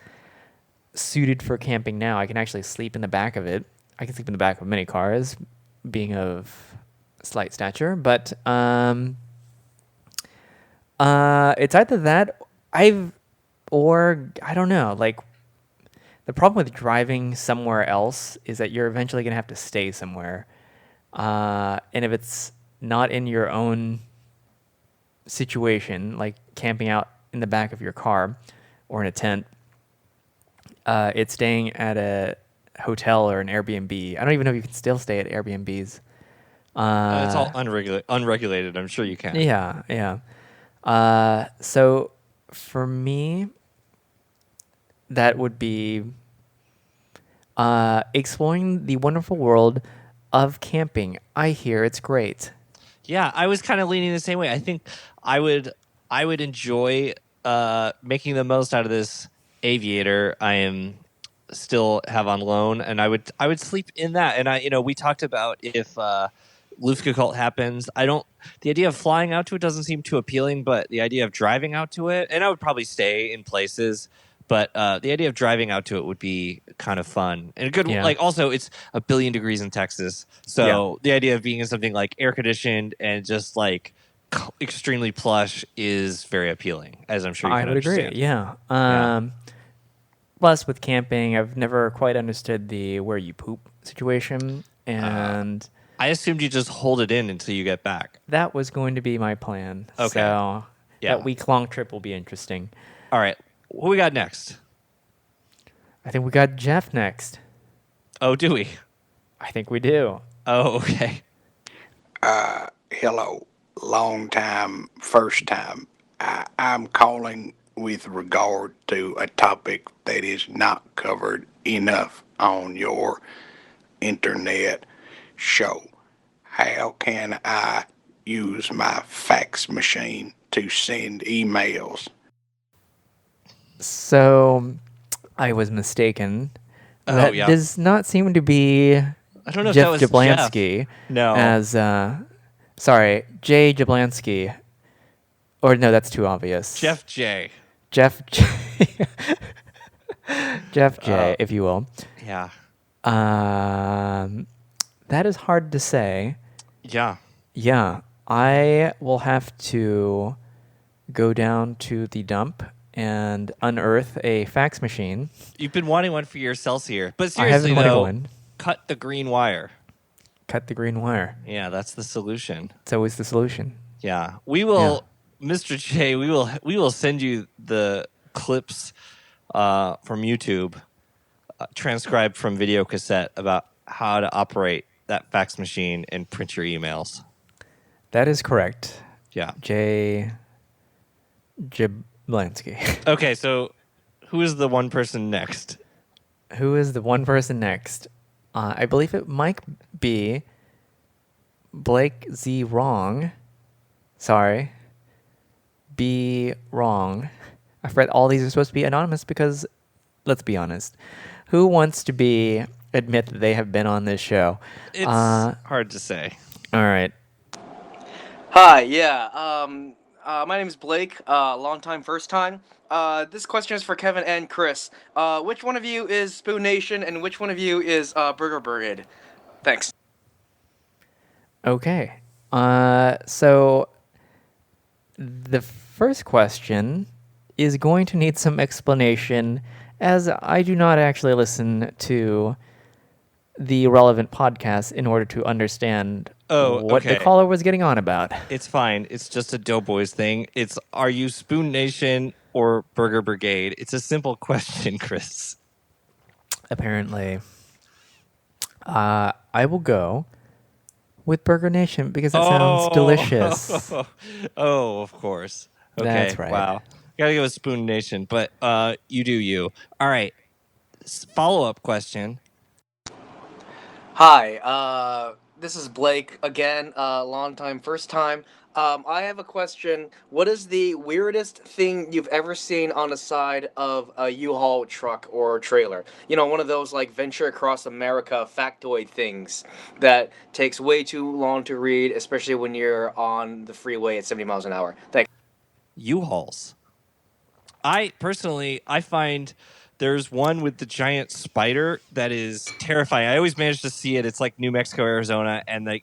suited for camping now. I can actually sleep in the back of it. I can sleep in the back of many cars, being of slight stature, but it's either that or I don't know. Like the problem with driving somewhere else is that you're eventually gonna have to stay somewhere, and if it's not in your own situation, like camping out in the back of your car or in a tent, it's staying at a hotel or an Airbnb. I don't even know if you can still stay at Airbnbs. It's all unregulated. I'm sure you can. Yeah, yeah. So for me, that would be exploring the wonderful world of camping. I hear it's great. Yeah, I was kind of leaning the same way. I think I would enjoy making the most out of this aviator I am still have on loan, and I would sleep in that. And we talked about if Luftgekalt happens. I don't. The idea of flying out to it doesn't seem too appealing, but the idea of driving out to it, and I would probably stay in places. But the idea of driving out to it would be kind of fun and a good. Yeah. Like also, it's a billion degrees in Texas, so the idea of being in something like air conditioned and just like extremely plush is very appealing, as I'm sure you I can would understand. agree. Yeah. Yeah. Plus, with camping, I've never quite understood the where you poop situation, and I assumed you just hold it in until you get back. that was going to be my plan. Okay. So Yeah. that week-long trip will be interesting. All right, what we got next? I think we got Jeff next. Oh, do we? I think we do. Oh, okay. Hello, long time, first time. I'm calling with regard to a topic that is not covered enough on your internet show. How can I use my fax machine to send emails? So I was mistaken. Oh, That yeah. does not seem to be I don't know if Jeff that was Jablansky. Jeff. No. As sorry, Jay Jablansky. Or no, that's too obvious. Jeff J. Jeff J. Jeff J, if you will. Yeah. That is hard to say. Yeah. Yeah, I will have to go down to the dump and unearth a fax machine. You've been wanting one for yourselves here. But I have seriously, been wanting though, one. cut the green wire. Cut the green wire. Yeah, that's the solution. It's always the solution. Yeah. We will, Mr. J, we will send you the clips from YouTube, transcribed from video cassette about how to operate that fax machine and print your emails. That is correct. Yeah. Jay Jablansky. Okay, so who is the one person next? Who is the one person next? I believe it might be Blake Z. Wrong. Sorry. Be wrong. I forgot all these are supposed to be anonymous because, let's be honest, who wants to admit that they have been on this show? It's hard to say. All right. Hi, yeah. My name's Blake. Long time, first time. This question is for Kevin and Chris. Which one of you is Spoon Nation, and which one of you is Burger Brigade? Thanks. Okay. So the first question is going to need some explanation, as I do not actually listen to the relevant podcast in order to understand what the okay. caller was getting on about. It's fine. It's just a Doughboys thing. It's are you Spoon Nation or Burger Brigade? It's a simple question, Chris. Apparently. I will go with Burger Nation because it sounds delicious. Oh, of course. Okay. That's right. Wow. Gotta go with Spoon Nation, but you do you. All right. Follow-up question. Hi, this is Blake again. Long time, first time. I have a question. What is the weirdest thing you've ever seen on the side of a U-Haul truck or trailer? You know, one of those like Venture Across America factoid things that takes way too long to read, especially when you're on the freeway at 70 miles an hour. Thanks. U-Hauls. I find there's one with the giant spider that is terrifying. I always manage to see it. It's like New Mexico, Arizona, and I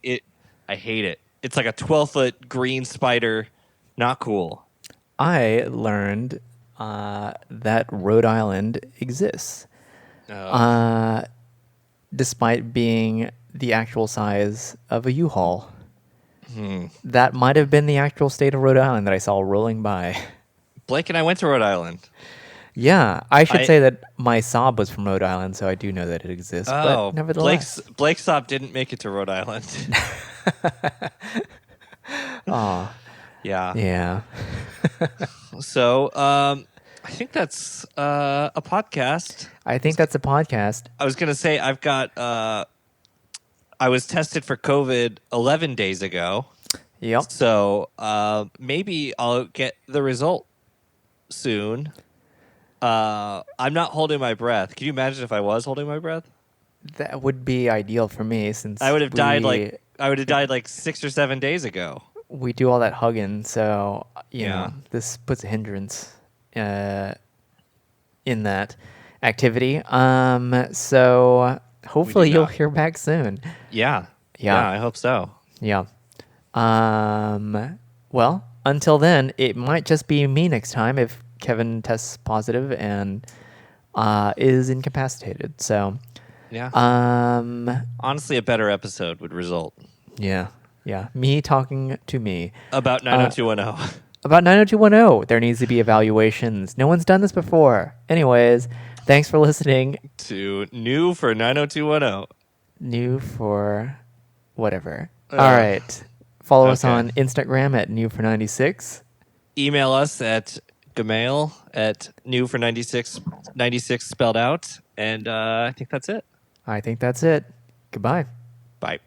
hate it. It's like a 12-foot green spider. Not cool. I learned that Rhode Island exists, despite being the actual size of a U-Haul. That might have been the actual state of Rhode Island that I saw rolling by. Blake and I went to Rhode Island. Yeah, I should say that my Saab was from Rhode Island, so I do know that it exists. Oh, but nevertheless, Blake's Saab didn't make it to Rhode Island. Aw, Yeah. yeah. So, I think that's a podcast. I think that's a podcast. I was gonna say I've got. I was tested for COVID 11 days ago. Yep. So maybe I'll get the result soon. I'm not holding my breath. Can you imagine if I was holding my breath? That would be ideal for me since I would have died like 6 or 7 days ago. we do all that hugging, so you Yeah. know this puts a hindrance in that activity. So hopefully you'll not. hear back soon. Yeah. Yeah. I hope so. Yeah. Well, until then, it might just be me next time if Kevin tests positive and is incapacitated. So, Yeah. um, Honestly, a better episode would result. yeah, me talking to me About 90210. about 90210. There needs to be evaluations. No one's done this before. Anyways, thanks for listening. To new for 90210. New for whatever. All right. Follow us okay. on Instagram at new496. Email us at gmail at new for 96 spelled out. And I think that's it. I think that's it. Goodbye. Bye.